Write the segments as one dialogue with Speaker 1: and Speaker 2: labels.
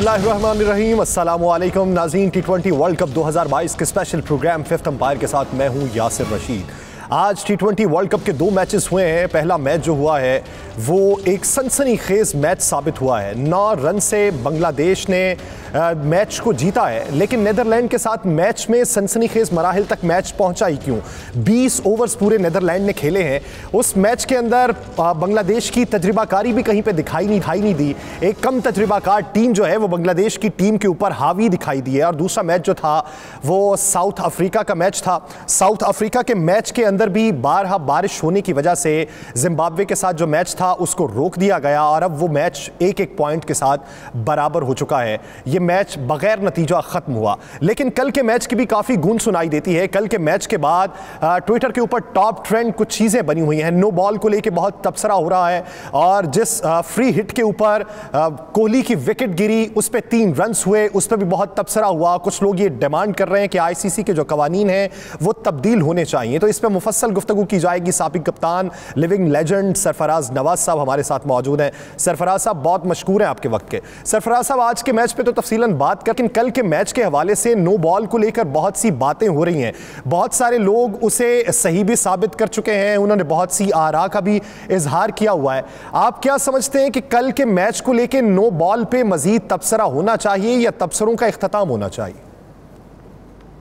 Speaker 1: बिस्मिल्लाहिर्रहमानिर्रहीम, अस्सलामुअलैकुम नाज़रीन। T20 वर्ल्ड कप 2022 के स्पेशल प्रोग्राम फिफ्थ अंपायर के साथ मैं हूं यासिर रशीद। आज T20 वर्ल्ड कप के दो मैचेस हुए हैं। पहला मैच जो हुआ है वो एक सनसनीखेज मैच साबित हुआ है। 9 रन से बांग्लादेश ने मैच को जीता है, लेकिन नीदरलैंड के साथ मैच में सनसनीखेज मराहिल तक मैच पहुंचा ही क्यों? 20 ओवर्स पूरे नीदरलैंड ने खेले हैं। उस मैच के अंदर बांग्लादेश की तजुर्बाकारी भी कहीं पे दिखाई नहीं दी। एक कम तजुर्बाकार टीम जो है वो बांग्लादेश की टीम के ऊपर हावी दिखाई दी है। और दूसरा मैच जो था वो साउथ अफ्रीका का मैच था। साउथ अफ्रीका के मैच के अंदर भी बारहा बारिश होने की वजह से जिम्बाब्वे के साथ जो मैच था उसको रोक दिया गया और अब वो मैच एक पॉइंट के साथ बराबर हो चुका है। ये मैच बगैर नतीजा खत्म हुआ, लेकिन कल के मैच की भी काफी गूंज सुनाई देती है। कल के मैच के बाद ट्विटर के ऊपर टॉप ट्रेंड कुछ चीजें बनी हुई हैं। नो बॉल को लेकर बहुत तबसरा हो रहा है और जिस फ्री हिट के ऊपर कोहली की विकेट गिरी उस पर 3 रन हुए, उस पर भी बहुत तबसरा हुआ। कुछ लोग ये डिमांड कर रहे हैं कि आईसीसी के जो कवानीन हैं वो तब्दील होने चाहिए। तो इस पर मुफस्सल गुफ्तगू की जाएगी। साबिक कप्तान, लिविंग लेजेंड सरफराज नवाज साहब हमारे साथ मौजूद हैं। सरफराज साहब बहुत मशकूर हैं आपके वक्त के। सरफराज साहब, आज के मैच पे तो तफसीलन बात कर, लेकिन कल के मैच के हवाले से नो बॉल को लेकर बहुत सी बातें हो रही हैं। बहुत सारे लोग उसे सही भी साबित कर चुके हैं, उन्होंने बहुत सी आरा का भी इजहार किया हुआ है। आप क्या समझते हैं कि कल के मैच को लेकर नो बॉल पे मजीद तबसरा होना चाहिए या तबसरों का इख्तिताम होना चाहिए?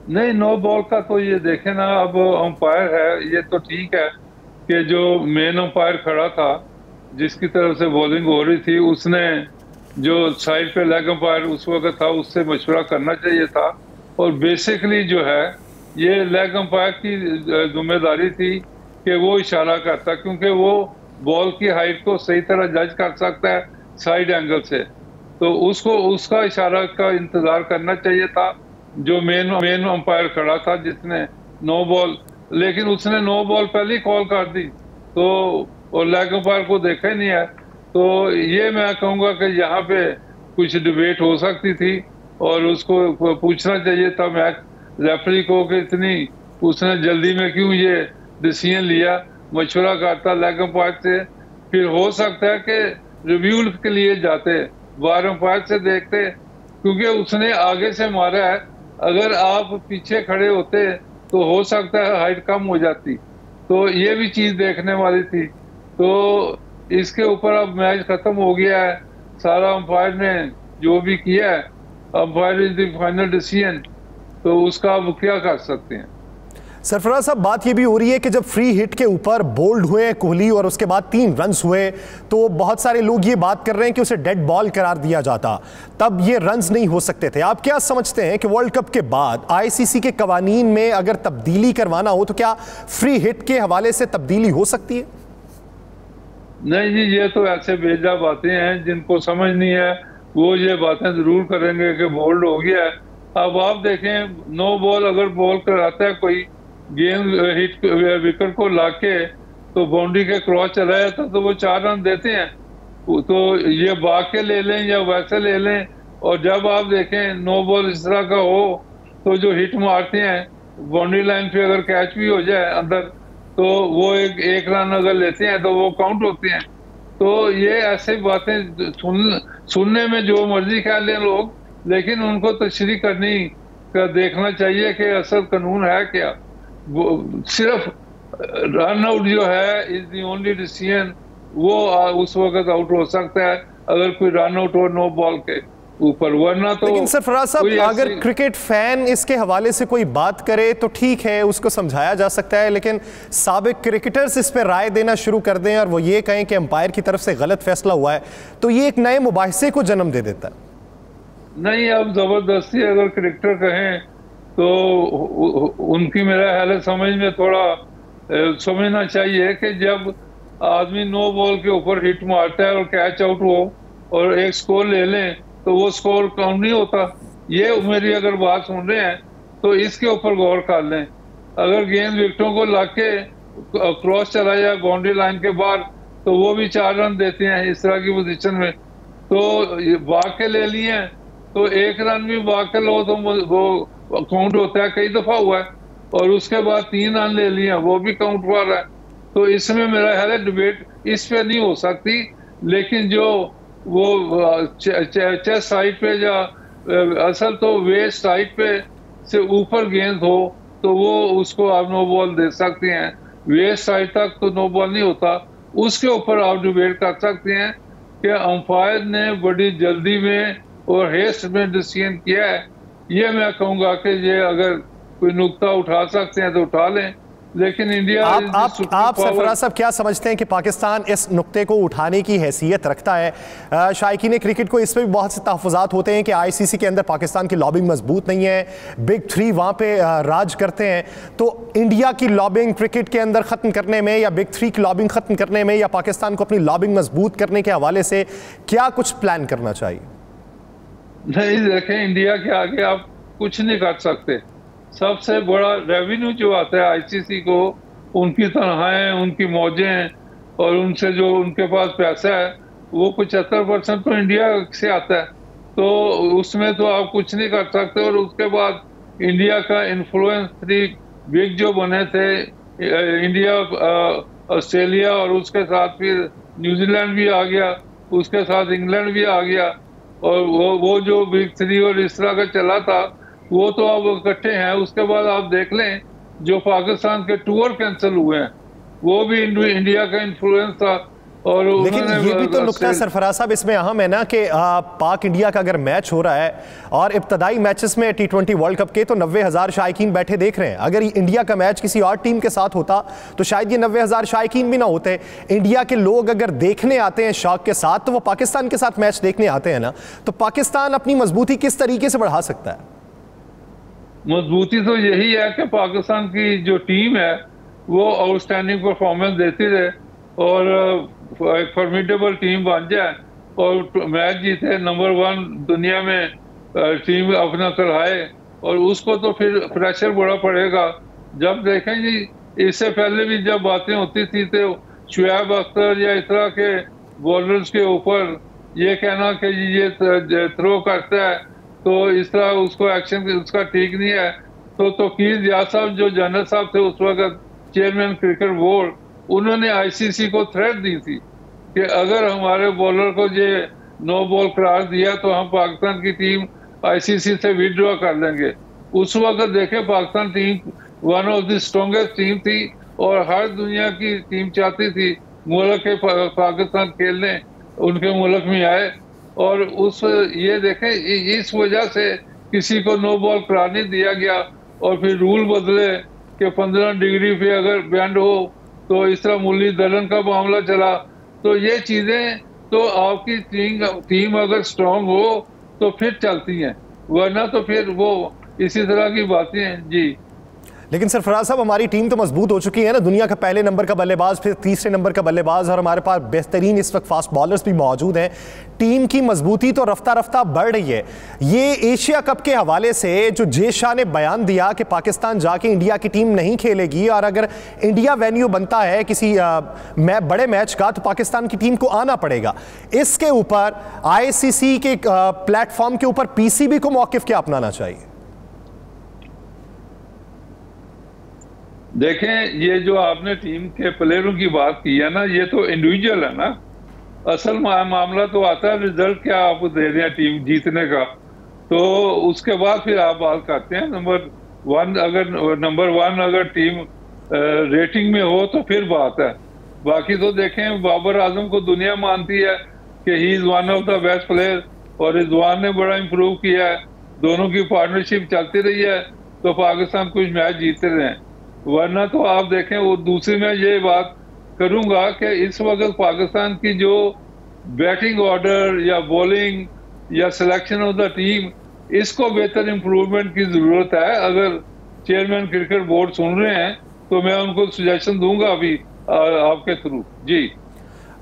Speaker 2: नहीं, नो बॉल का तो ये देखें ना, अब अंपायर है ये तो ठीक है कि जो मेन अंपायर खड़ा था जिसकी तरफ से बॉलिंग हो रही थी उसने जो साइड पे लेग अंपायर उस वक्त था उससे मशवरा करना चाहिए था। और बेसिकली जो है ये लेग अंपायर की जिम्मेदारी थी कि वो इशारा करता, क्योंकि वो बॉल की हाइट को सही तरह जज कर सकता है साइड एंगल से, तो उसको उसका इशारा का इंतजार करना चाहिए था जो मेन अंपायर खड़ा था जिसने नो बॉल, लेकिन उसने नो बॉल पहले ही कॉल कर दी तो और लेग अंपायर को देखा ही नहीं है। तो ये मैं कहूँगा कि यहाँ पे कुछ डिबेट हो सकती थी और उसको पूछना चाहिए था मैच रेफरी को कि इतनी उसने जल्दी में क्यों ये डिसीजन लिया। मशवरा करता लेग अंपायर से, फिर हो सकता है कि रिव्यू के लिए जाते, बार अंपायर से देखते, क्योंकि उसने आगे से मारा है। अगर आप पीछे खड़े होते तो हो सकता है हाइट कम हो जाती, तो ये भी चीज देखने वाली थी। तो इसके ऊपर अब मैच खत्म हो गया है, सारा अंपायर ने जो भी किया है, umpire is the final decision, तो उसका अब क्या कर सकते हैं।
Speaker 1: सरफराज साहब, बात ये भी हो रही है कि जब फ्री हिट के ऊपर बोल्ड हुए कोहली और उसके बाद 3 रन्स हुए तो बहुत सारे लोग ये बात कर रहे हैं कि उसे डेड बॉल करार दिया जाता, तब ये रन्स नहीं हो सकते थे। आप क्या समझते हैं कि वर्ल्ड कप के बाद आईसीसी के कवानीन में अगर तब्दीली करवाना हो तो क्या फ्री हिट के हवाले से तब्दीली हो सकती है?
Speaker 2: नहीं जी, ये तो ऐसे बेजा बातें हैं, जिनको समझ नहीं है वो ये बातें जरूर करेंगे कि बोल्ड हो गया है। अब आप देखें, नो बॉल अगर बॉल कराता है कोई, गेंद हिट विकेट को लाके तो बाउंड्री के क्रॉस चला जाता तो वो 4 रन देते हैं। तो ये भाग के ले लें या वैसे ले लें, और जब आप देखें नो बॉल इस तरह का हो तो जो हिट मारते हैं बाउंड्री लाइन पे अगर कैच भी हो जाए अंदर तो वो एक रन अगर लेते हैं तो वो काउंट होते हैं। तो ये ऐसे बातें सुनने में जो मर्जी ख्याल लें लोग, लेकिन उनको तशरीह करनी का देखना चाहिए कि असल कानून है क्या। वो सिर्फ रन आउट जो है इज द ओनली डिसीजन, वो उस वक्त आउट हो सकता है अगर कोई रन आउट हो नो बॉल के ऊपर, वरना तो।
Speaker 1: लेकिन सरफराज साहब, अगर क्रिकेट फैन इसके हवाले से कोई बात करे तो ठीक है, उसको समझाया जा सकता है, लेकिन साबिक क्रिकेटर्स इस पर राय देना शुरू कर दें और वो ये कहें कि अंपायर की तरफ से गलत फैसला हुआ है तो ये एक नए मुबाहिसे को जन्म दे देता है।
Speaker 2: नहीं, अब जबरदस्ती अगर क्रिकेटर कहें तो उनकी मेरा ख्याल समझ में थोड़ा समझना चाहिए कि जब आदमी नो बॉल के ऊपर हिट मारता है और कैच आउट हो और एक स्कोर ले लें तो वो स्कोर काउंट नहीं होता। ये मेरी अगर बात सुन रहे हैं तो इसके ऊपर गौर कर लें। अगर गेंद विकेटों को लाके क्रॉस चला जाए बाउंड्री लाइन के बाहर तो वो भी 4 रन देते हैं इस तरह की पोजीशन में। तो भाग के ले लिए तो 1 रन भी भाग के लो तो वो काउंट होता है, कई दफा हुआ है। और उसके बाद 3 रन ले लिए वो भी काउंट हुआ है। तो इसमें मेरा ख्याल है डिबेट इस पे नहीं हो सकती, लेकिन जो वो चेस्ट साइड पे या असल तो वेस्ट साइड पे से ऊपर गेंद हो तो वो उसको आप नो बॉल दे सकते हैं। वेस्ट साइड तक तो नो बॉल नहीं होता, उसके ऊपर आप डिबेट कर सकते हैं कि अंपायर ने बड़ी जल्दी में और हेस्ट में डिसीजन किया है। ये मैं कहूँगा कि ये अगर कोई नुक्ता उठा सकते हैं तो उठा लें, लेकिन इंडिया
Speaker 1: आप सरफराज साहब क्या समझते हैं कि पाकिस्तान इस नुक्ते को उठाने की हैसियत रखता है? शायकीन क्रिकेट को इसमें भी बहुत से तहफ़्फ़ुज़ात होते हैं कि आईसीसी के अंदर पाकिस्तान की लॉबिंग मजबूत नहीं है, बिग थ्री वहाँ पे राज करते हैं। तो इंडिया की लॉबिंग क्रिकेट के अंदर ख़त्म करने में या बिग थ्री की लॉबिंग ख़त्म करने में या पाकिस्तान को अपनी लॉबिंग मजबूत करने के हवाले से क्या कुछ प्लान करना चाहिए?
Speaker 2: नहीं, देखें, इंडिया के आगे आप कुछ नहीं कर सकते। सबसे बड़ा रेवेन्यू जो आता है आईसीसी को, उनकी तनख्वाहें, उनकी मौजें और उनसे जो उनके पास पैसा है वो 75% तो इंडिया से आता है। तो उसमें तो आप कुछ नहीं कर सकते। और उसके बाद इंडिया का इन्फ्लुएंस थ्री बिग जो बने थे, इंडिया, ऑस्ट्रेलिया और उसके साथ फिर न्यूजीलैंड भी आ गया, उसके साथ इंग्लैंड भी आ गया। और वो जो बिग थ्री और इस तरह का चला था वो तो अब इकट्ठे हैं। उसके बाद आप देख लें जो पाकिस्तान के टूर कैंसिल हुए हैं वो भी इंडिया का इन्फ्लुएंस था। और
Speaker 1: लेकिन ये भी तो नुकता सरफराज साहब इसमें अहम है ना कि पाक इंडिया का अगर मैच हो रहा है और इब्तदाई मैचेस में T20 वर्ल्ड कप के तो 90,000 शायकीन बैठे देख रहे हैं। अगर इंडिया का मैच किसी और टीम के साथ होता तो शायद ये 90,000 शायकीन भी ना होते। इंडिया के लोग अगर देखने आते हैं शौक के साथ तो वो पाकिस्तान के साथ मैच देखने आते हैं ना। तो पाकिस्तान अपनी मजबूती किस तरीके से बढ़ा सकता है?
Speaker 2: मजबूती तो यही है कि पाकिस्तान की जो टीम है वो आउटस्टैंडिंग परफॉर्मेंस देती रहे और एक फॉर्मिडेबल टीम बन जाए और मैच जीते, नंबर 1 दुनिया में टीम अपना कराए। और उसको तो फिर प्रेशर बड़ा पड़ेगा। जब देखें जी, इससे पहले भी जब बातें होती थी तो शुएब अख्तर या इस तरह के बॉलर्स के ऊपर ये कहना कि ये थ्रो करता है तो इस तरह उसको एक्शन उसका ठीक नहीं है। तो तौकीर रियाज साहब जो जनरल साहब थे उस वक्त चेयरमैन क्रिकेट बोर्ड, उन्होंने आईसीसी को थ्रेट दी थी कि अगर हमारे बॉलर को ये नो बॉल करार दिया तो हम पाकिस्तान की टीम आईसीसी से विड्रॉ कर लेंगे। उस वक्त देखे Pakistan team one of the strongest team थी और हर दुनिया की टीम चाहती थी मुल्क के पाकिस्तान खेलने उनके मुल्क में आए। और उस ये देखें इस वजह से किसी को नो बॉल करार नहीं दिया गया और फिर रूल बदले कि 15 डिग्री पे अगर बैंड हो तो इस तरह मुरली दलन का मामला चला। तो ये चीजें तो आपकी टीम अगर स्ट्रांग हो तो फिर चलती हैं, वरना तो फिर वो इसी तरह की बातें हैं जी।
Speaker 1: लेकिन सरफराज साहब हमारी टीम तो मजबूत हो चुकी है ना, दुनिया का पहले नंबर का बल्लेबाज, फिर तीसरे नंबर का बल्लेबाज और हमारे पास बेहतरीन इस वक्त फास्ट बॉलर्स भी मौजूद हैं। टीम की मजबूती तो रफ्ता रफ्ता बढ़ रही है। ये एशिया कप के हवाले से जो जे शाह ने बयान दिया कि पाकिस्तान जाके इंडिया की टीम नहीं खेलेगी और अगर इंडिया वेन्यू बनता है किसी बड़े मैच का तो पाकिस्तान की टीम को आना पड़ेगा, इसके ऊपर आईसीसी के प्लेटफॉर्म के ऊपर पीसीबी को मौकिफ क्या अपनाना चाहिए?
Speaker 2: देखें, ये जो आपने टीम के प्लेयरों की बात की है ना, ये तो इंडिविजुअल है ना। असल मामला तो आता है रिजल्ट क्या आप दे रहे हैं टीम जीतने का, तो उसके बाद फिर आप बात करते हैं नंबर 1 अगर टीम रेटिंग में हो तो फिर बात है। बाकी तो देखें, बाबर आजम को दुनिया मानती है कि he is one of the best player और रिजवान ने बड़ा इम्प्रूव किया है। दोनों की पार्टनरशिप चलती रही है तो पाकिस्तान कुछ मैच जीतते रहे हैं। वरना तो आप देखें, वो दूसरी मैं ये बात करूंगा कि इस वक्त पाकिस्तान की जो बैटिंग ऑर्डर या बॉलिंग या सिलेक्शन ऑफ द टीम, इसको बेहतर इम्प्रूवमेंट की जरूरत है। अगर चेयरमैन क्रिकेट बोर्ड सुन रहे हैं तो मैं उनको सजेशन दूंगा अभी आपके थ्रू जी।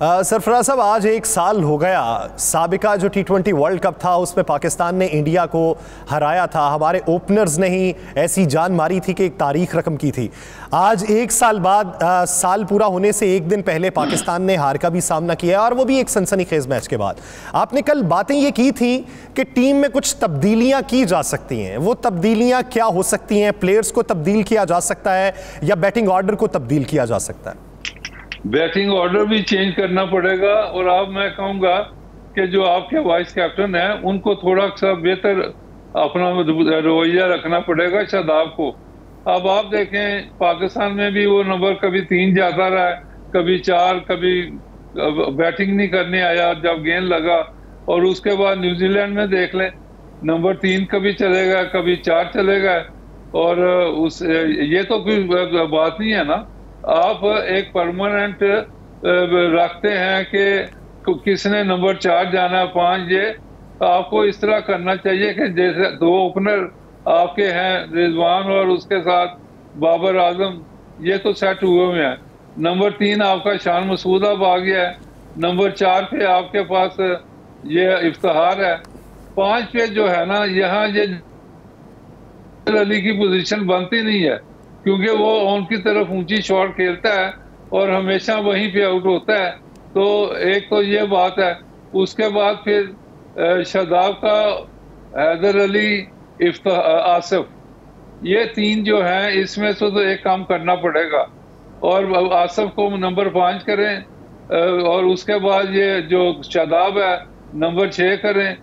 Speaker 1: सरफराज साहब, आज 1 साल हो गया साबिका जो T20 वर्ल्ड कप था उसमें पाकिस्तान ने इंडिया को हराया था। हमारे ओपनर्स ने ही ऐसी जान मारी थी कि एक तारीख रकम की थी। आज 1 साल बाद, साल पूरा होने से 1 दिन पहले पाकिस्तान ने हार का भी सामना किया और वो भी एक सनसनीखेज मैच के बाद। आपने कल बातें ये की थी कि टीम में कुछ तब्दीलियां की जा सकती हैं, वो तब्दीलियां क्या हो सकती हैं? प्लेयर्स को तब्दील किया जा सकता है या बैटिंग ऑर्डर को तब्दील किया जा सकता है?
Speaker 2: बैटिंग ऑर्डर भी चेंज करना पड़ेगा और अब मैं कहूंगा कि जो आपके वाइस कैप्टन है उनको थोड़ा सा बेहतर अपना रवैया रखना पड़ेगा शादाब को। अब आप देखें पाकिस्तान में भी वो नंबर कभी 3 जाता रहा, कभी 4, कभी बैटिंग नहीं करने आया जब गेंद लगा। और उसके बाद न्यूजीलैंड में देख लें, नंबर 3 कभी चलेगा, कभी 4 चलेगा। और ये तो कोई बात नहीं है ना। आप एक परमानेंट रखते हैं कि किसने नंबर 4 जाना, 5, ये आपको इस तरह करना चाहिए कि जैसे 2 ओपनर आपके हैं, रिजवान और उसके साथ बाबर आजम, ये तो सेट हुए हुए हैं। नंबर 3 आपका शान मसूद अब आ गया है। नंबर 4 पे आपके पास ये इफ्तिहार है। 5 पे जो है ना, यहाँ ये अली की पोजीशन बनती नहीं है, क्योंकि वो ऑन की तरफ ऊंची शॉट खेलता है और हमेशा वहीं पे आउट होता है। तो एक तो ये बात है। उसके बाद फिर शादाब का, हैदर अली, आसिफ, ये 3 जो हैं इसमें से तो एक काम करना पड़ेगा। और आसिफ को नंबर 5 करें और उसके बाद ये जो शादाब है नंबर 6 करें।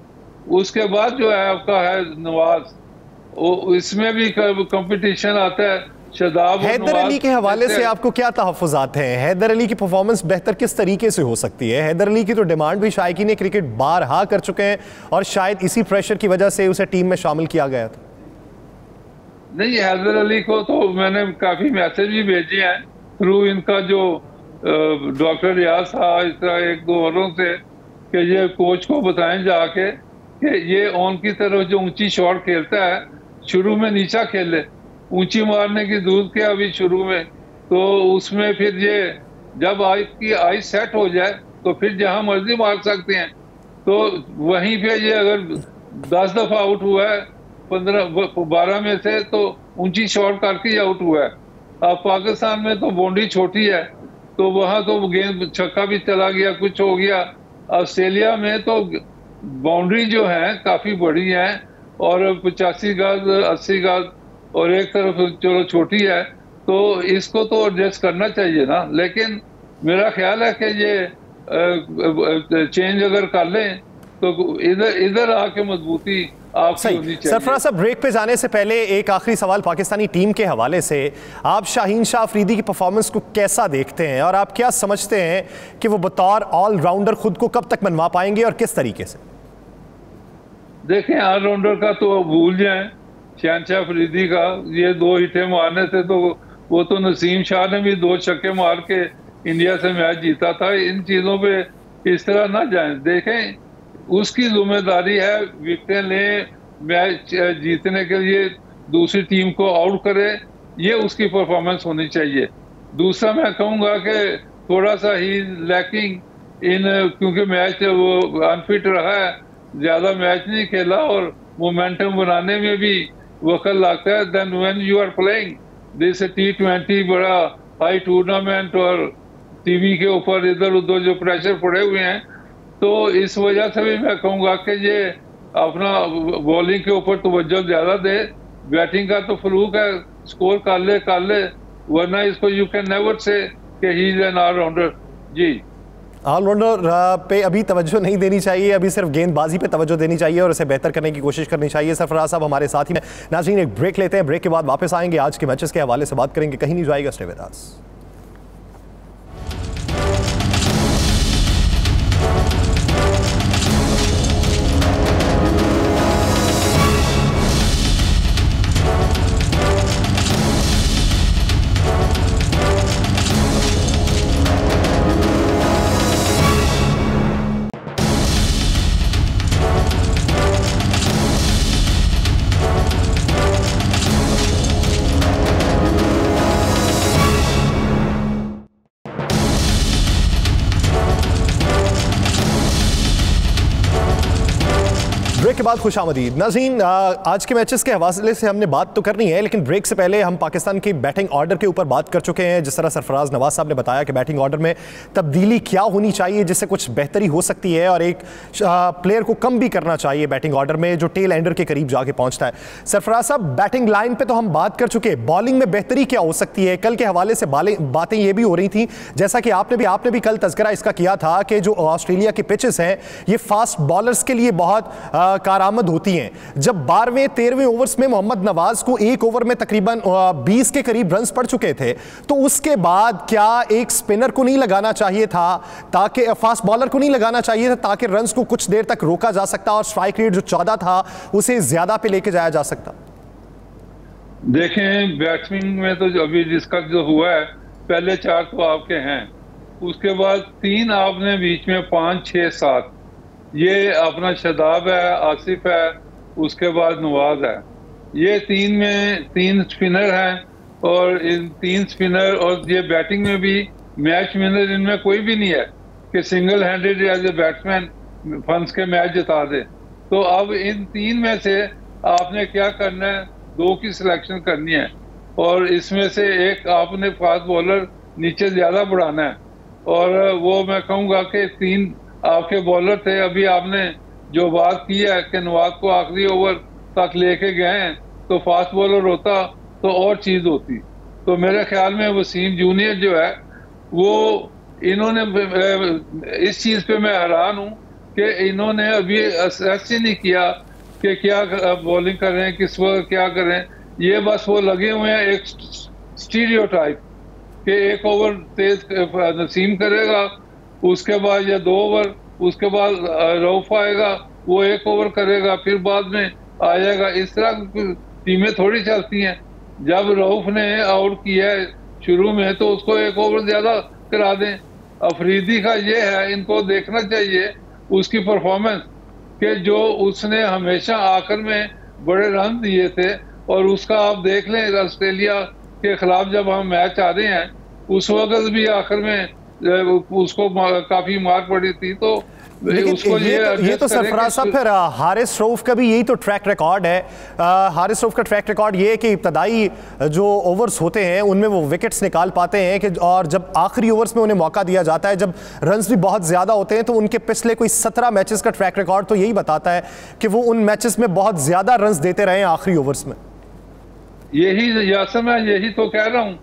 Speaker 2: उसके बाद जो है आपका है नवाज, इसमें भी कंपटीशन आता है। शादाब
Speaker 1: हैदर अली के हवाले से आपको क्या तहफ़्फ़ुज़ात हैं? हैदर अली की परफॉर्मेंस बेहतर किस तरीके से हो सकती है? हैदर अली की तो डिमांड भी शायकीन क्रिकेट बारहा कर चुके हैं और शायद इसी प्रेशर की वजह से उसे टीम में शामिल किया गया था।
Speaker 2: नहीं, हैदर अली को तो मैंने काफ़ी मैसेज भी भेजे हैं थ्रू इनका जो डॉक्टर रियाज साहब, इस तरह 1-2 औरों से, कि ये कोच को बताएं जाके कि ये ऑन की तरफ जो ऊंची शॉट खेलता है, शुरू में नीचा खेले, ऊंची मारने की दूर के अभी शुरू में, तो उसमें फिर ये जब आई सेट हो जाए तो फिर जहां मर्जी मार सकते हैं। तो वहीं पे ये अगर 10 दफा आउट हुआ है 12 में से, तो ऊंची शॉट करके ही आउट हुआ है। अब पाकिस्तान में तो बाउंड्री छोटी है, तो वहां तो गेंद छक्का भी चला गया, कुछ हो गया। ऑस्ट्रेलिया में तो बाउंड्री जो है काफी बड़ी है और 85 गज 80 गज, और एक तरफ चलो छोटी है, तो इसको तो एडजस्ट करना चाहिए ना। लेकिन मेरा ख्याल है कि ये चेंज अगर कर लें तो इधर आके मजबूती आपकी होनी चाहिए।
Speaker 1: सरफराज साहब, ब्रेक पे जाने से पहले एक आखिरी सवाल पाकिस्तानी टीम के हवाले से। आप शाहीन शाह अफरीदी की परफॉर्मेंस को कैसा देखते हैं और आप क्या समझते हैं कि वो बतौर ऑलराउंडर खुद को कब तक मनवा पाएंगे और किस तरीके से?
Speaker 2: देखें, ऑलराउंडर का तो भूल जाएं, शहनशाह अफरीदी का ये 2 हिटे मारने से तो वो तो नसीम शाह ने भी 2 छक्के मार के इंडिया से मैच जीता था। इन चीज़ों पे इस तरह ना जाएं। देखें, उसकी जिम्मेदारी है विकेटें लें, मैच जीतने के लिए दूसरी टीम को आउट करे, ये उसकी परफॉर्मेंस होनी चाहिए। दूसरा मैं कहूँगा कि थोड़ा सा ही लैकिंग इन, क्योंकि मैच वो अनफिट रहा है, ज़्यादा मैच नहीं खेला और मोमेंटम बनाने में भी वक्त लगता है। Then when you are playing this T20 बड़ा हाई टूर्नामेंट और टीवी के ऊपर इधर उधर जो प्रेशर पड़े हुए हैं, तो इस वजह से भी मैं कहूँगा कि ये अपना बॉलिंग के ऊपर तवज्जो ज़्यादा दे। बैटिंग का तो फ्लूक है, स्कोर कर ले, वरना इसको यू कैन नेवर से कि ही इज एन ऑलराउंडर। जी,
Speaker 1: ऑलराउंडर पे अभी तवज्जो नहीं देनी चाहिए, अभी सिर्फ गेंदबाजी पे तवज्जो देनी चाहिए और उसे बेहतर करने की कोशिश करनी चाहिए। सरफराज साहब हमारे साथ ही में। नाज़रीन, एक ब्रेक लेते हैं, ब्रेक के बाद वापस आएंगे, आज के मैचेस के हवाले से बात करेंगे। कहीं नहीं जाएगा, स्टे विद अस। ब्रेक के बाद खुशामदीद। नाज़रीन, आज के मैचेस के हवाले से हमने बात तो करनी है, लेकिन ब्रेक से पहले हम पाकिस्तान की बैटिंग ऑर्डर के ऊपर बात कर चुके हैं। जिस तरह सरफराज नवाज साहब ने बताया कि बैटिंग ऑर्डर में तब्दीली क्या होनी चाहिए जिससे कुछ बेहतरी हो सकती है, और एक प्लेयर को कम भी करना चाहिए बैटिंग ऑर्डर में जो टेल एंडर के करीब जाके पहुंचता है। सरफराज साहब, बैटिंग लाइन पर तो हम बात कर चुके, बॉलिंग में बेहतरी क्या हो सकती है? कल के हवाले से बातें ये भी हो रही थी, जैसा कि आपने भी कल तज़किरा इसका किया था कि जो ऑस्ट्रेलिया की पिचेस हैं ये फास्ट बॉलर्स के लिए बहुत कारआमद होती हैं। जब 12वें 13वें ओवर्स में मोहम्मद नवाज को एक ओवर में तकरीबन 20 के करीब रन्स पड़ चुके थे, तो उसके बाद क्या एक स्पिनर को नहीं लगाना चाहिए था, ताकि फास्ट बॉलर को नहीं लगाना चाहिए था, ताकि रन्स को कुछ देर तक रोका जा सकता और स्ट्राइक रेट जो 14 था उसे ज्यादा पे लेके जाया जा सकता?
Speaker 2: देखें, बैट्समैन में तो अभी जिसका जो हुआ है, पहले 4 तो आपके हैं, उसके बाद 3 आपने बीच में 5, 6, 7 ये अपना शदाब है, आसिफ है, उसके बाद नवाज है। ये 3 में 3 स्पिनर हैं, और इन 3 स्पिनर और ये बैटिंग में भी मैच विनर इनमें कोई भी नहीं है कि single handed as a batsman फंस के मैच जिता दे। तो अब इन 3 में से आपने क्या करना है, 2 की सिलेक्शन करनी है, और इसमें से एक आपने फास्ट बॉलर नीचे ज्यादा बढ़ाना है। और वो मैं कहूँगा कि 3 आपके बॉलर थे, अभी आपने जो बात की है कि नवाज को आखिरी ओवर तक लेके गए हैं, तो फास्ट बॉलर होता तो और चीज होती। तो मेरे ख्याल में वसीम जूनियर जो है वो इन्होंने इस चीज पे मैं हैरान हूँ कि इन्होंने अभी असेस ही नहीं किया कि क्या बॉलिंग कर रहे हैं, किस वक्त क्या कर रहे हैं। ये बस वो लगे हुए हैं एक स्टीरियोटाइप कि 1 ओवर तेज नसीम करेगा, उसके बाद या 2 ओवर, उसके बाद रऊफ आएगा, वो 1 ओवर करेगा, फिर बाद में आ जाएगा। इस तरह टीमें थोड़ी चलती हैं। जब रऊफ ने आउट किया है शुरू में तो उसको 1 ओवर ज्यादा करा दें। अफरीदी का ये है, इनको देखना चाहिए उसकी परफॉर्मेंस कि जो उसने हमेशा आखिर में बड़े रन दिए थे, और उसका आप देख लें ऑस्ट्रेलिया के खिलाफ जब हम मैच आ रहे हैं उस वक्त भी आखिर में उसको काफी मार पड़ी थी। तो उसको
Speaker 1: ये तो सरफराज साहब फिर हारिस रऊफ का भी यही तो ट्रैक रिकॉर्ड है। हारिस रऊफ का ट्रैक रिकॉर्ड ये है कि इब्तदाई जो ओवर्स होते हैं उनमें वो विकेट्स निकाल पाते हैं कि, और जब आखिरी ओवर्स में उन्हें मौका दिया जाता है, जब रन्स भी बहुत ज्यादा होते हैं, तो उनके पिछले कोई 17 मैचेस का ट्रैक रिकॉर्ड तो यही बताता है कि वो उन मैचेस में बहुत ज्यादा रन्स देते रहे आखिरी ओवर्स में।
Speaker 2: यही यासर, मैं यही तो कह रहा हूँ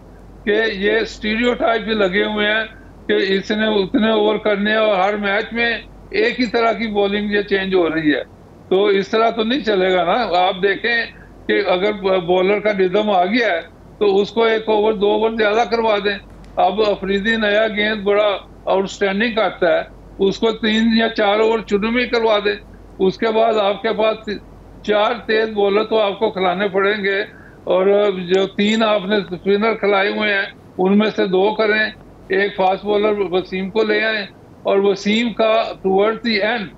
Speaker 2: कि ये स्टीरियोटाइप भी लगे हुए हैं कि इसने उतने ओवर करने हैं और हर मैच में एक ही तरह की बॉलिंग ये चेंज हो रही है। तो इस तरह तो नहीं चलेगा ना। आप देखें कि अगर बॉलर का रिदम आ गया है तो उसको 1 ओवर 2 ओवर ज्यादा करवा दें। अब अफरीदी नया गेंद बड़ा आउटस्टैंडिंग करता है, उसको 3 या 4 ओवर शुरू में करवा दें। उसके बाद आपके पास 4 तेज बॉलर तो आपको खिलाने पड़ेंगे, और जो 3 आपने स्पिनर खिलाए हुए हैं उनमें से 2 करें, एक फास्ट बॉलर वसीम को ले आए, और वसीम का टुवर्ड द एंड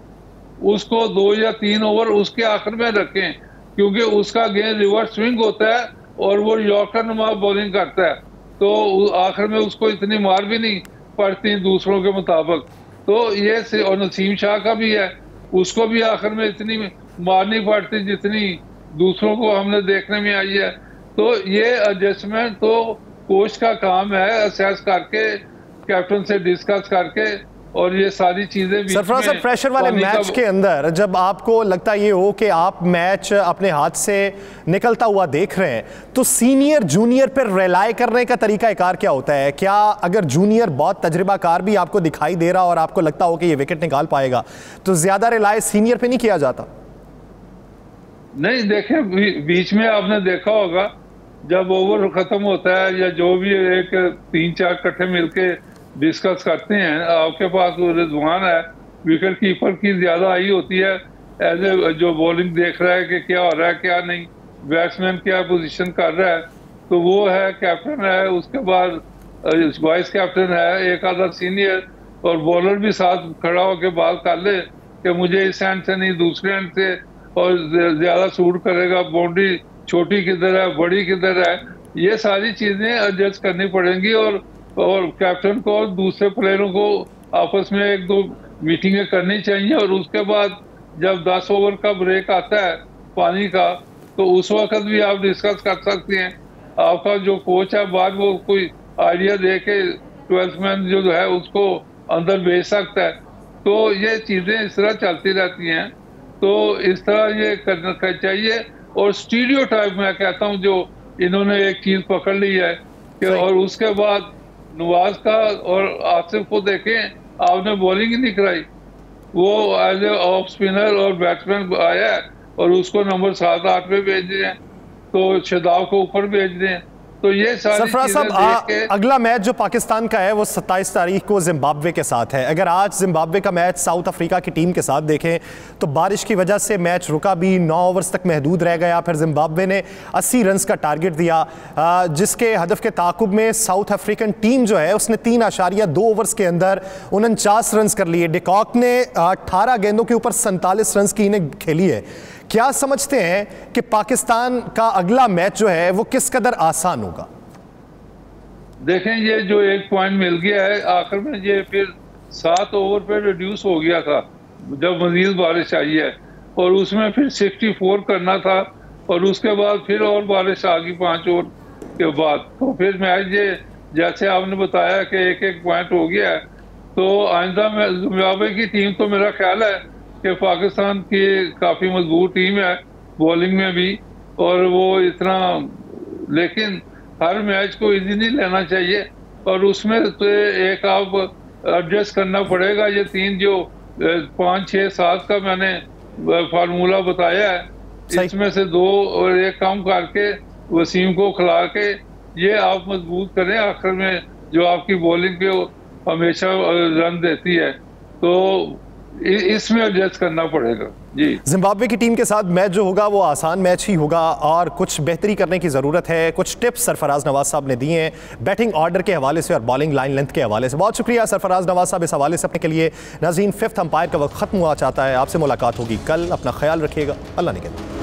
Speaker 2: उसको 2 या 3 ओवर उसके आखिर में रखें, क्योंकि उसका गेंद रिवर्स स्विंग होता है और वो यॉर्कर नुमा बॉलिंग करता है, तो आखिर में उसको इतनी मार भी नहीं पड़ती दूसरों के मुताबिक। तो ये और नसीम शाह का भी है, उसको भी आखिर में इतनी मार नहीं पड़ती जितनी दूसरों को हमने देखने में आई है। तो ये एडजस्टमेंट तो कोच का काम है, असेस करके कैप्टन से डिस्कस करके, और ये सारी चीजें।
Speaker 1: सरफराज साहब, प्रेशर वाले मैच के अंदर जब आपको लगता ये हो कि आप मैच अपने हाथ से निकलता हुआ देख रहे हैं, तो सीनियर जूनियर पर रिलाय करने का तरीका कार क्या होता है? क्या अगर जूनियर बहुत तजर्बाकार भी आपको दिखाई दे रहा और आपको लगता हो कि ये विकेट निकाल पाएगा, तो ज्यादा रिलाय सीनियर पे नहीं किया जाता?
Speaker 2: नहीं, देखें, बीच में आपने देखा होगा जब ओवर खत्म होता है या जो भी एक 3-4 इकट्ठे मिलके डिस्कस करते हैं, आपके पास वो रिजवान है, विकेट कीपर की ज्यादा आई होती है एज ए जो बॉलिंग देख रहा है कि क्या हो रहा है क्या नहीं, बैट्समैन क्या पोजीशन कर रहा है, तो वो है, कैप्टन है, उसके बाद वाइस कैप्टन है, एक आधा सीनियर, और बॉलर भी साथ खड़ा होकर बात कर ले कि मुझे इस हैंड से नहीं दूसरे हैंड से और ज्यादा सूट करेगा, बाउंड्री छोटी किधर है, बड़ी किधर है, ये सारी चीजें एडजस्ट करनी पड़ेंगी। और कैप्टन को और दूसरे प्लेयरों को आपस में 1-2 मीटिंगें करनी चाहिए, और उसके बाद जब 10 ओवर का ब्रेक आता है पानी का, तो उस वक्त भी आप डिस्कस कर सकते हैं। आपका जो कोच है बाद वो कोई आइडिया दे के 12th मैन जो है उसको अंदर भेज सकता है। तो ये चीज़ें इस तरह चलती रहती हैं, तो इस तरह ये करना चाहिए। और स्टीरियोटाइप मैं कहता हूँ जो इन्होंने एक चीज़ पकड़ ली है कि, और उसके बाद नवाज का और आसिफ को देखें, आपने बॉलिंग ही नहीं कराई। वो एज ए ऑफ स्पिनर और बैट्समैन आया है और उसको नंबर 7-8 पे भेज रहे हैं, तो शादाब को ऊपर भेज रहे हैं। तो ये सारी
Speaker 1: सरफराज साहब, अगला मैच जो पाकिस्तान का है वो 27 तारीख को जिम्बाब्वे के साथ है। अगर आज जिम्बाब्वे का मैच साउथ अफ्रीका की टीम के साथ देखें तो बारिश की वजह से मैच रुका भी, 9 ओवर्स तक महदूद रह गया। फिर जिम्बाब्वे ने 80 रन का टारगेट दिया, जिसके हदफ के ताकुब में साउथ अफ्रीकन टीम जो है उसने 3.2 ओवर्स के अंदर 49 रन कर लिए। डिकॉक ने 18 गेंदों के ऊपर 47 रन की इनिंग खेली है। क्या समझते हैं कि पाकिस्तान का अगला मैच जो है वो किस कदर आसान होगा?
Speaker 2: देखें, ये जो एक पॉइंट मिल गया है आखिर में, ये फिर 7 ओवर पे रिड्यूस हो गया था जब मजीद बारिश आई है, और उसमें फिर 64 करना था, और उसके बाद फिर और बारिश आ गई 5 ओवर के बाद। तो फिर मैच ये जैसे आपने बताया कि एक पॉइंट हो गया है। तो आइंदा में जिम्बाब्वे की टीम तो मेरा ख्याल है कि पाकिस्तान की काफ़ी मजबूत टीम है बॉलिंग में भी, और वो इतना, लेकिन हर मैच को इजी नहीं लेना चाहिए, और उसमें तो एक आप एडजस्ट करना पड़ेगा। ये 3 जो 5, 6, 7 का मैंने फार्मूला बताया है, इसमें से 2 और 1 कम करके वसीम को खिला के ये आप मजबूत करें आखिर में, जो आपकी बॉलिंग पे हमेशा रन देती है। तो इसमें एडजस्ट करना पड़ेगा जी।
Speaker 1: जिम्बाब्वे की टीम के साथ मैच जो होगा वो आसान मैच ही होगा, और कुछ बेहतरी करने की ज़रूरत है। कुछ टिप्स सरफराज नवाज साहब ने दिए हैं बैटिंग ऑर्डर के हवाले से और बॉलिंग लाइन लेंथ के हवाले से। बहुत शुक्रिया सरफराज नवाज साहब इस हवाले से अपने के लिए। नाज़रीन, 5th अंपायर का वक्त ख़त्म हुआ चाहता है। आपसे मुलाकात होगी कल। अपना ख्याल रखिएगा। अल्लाह ने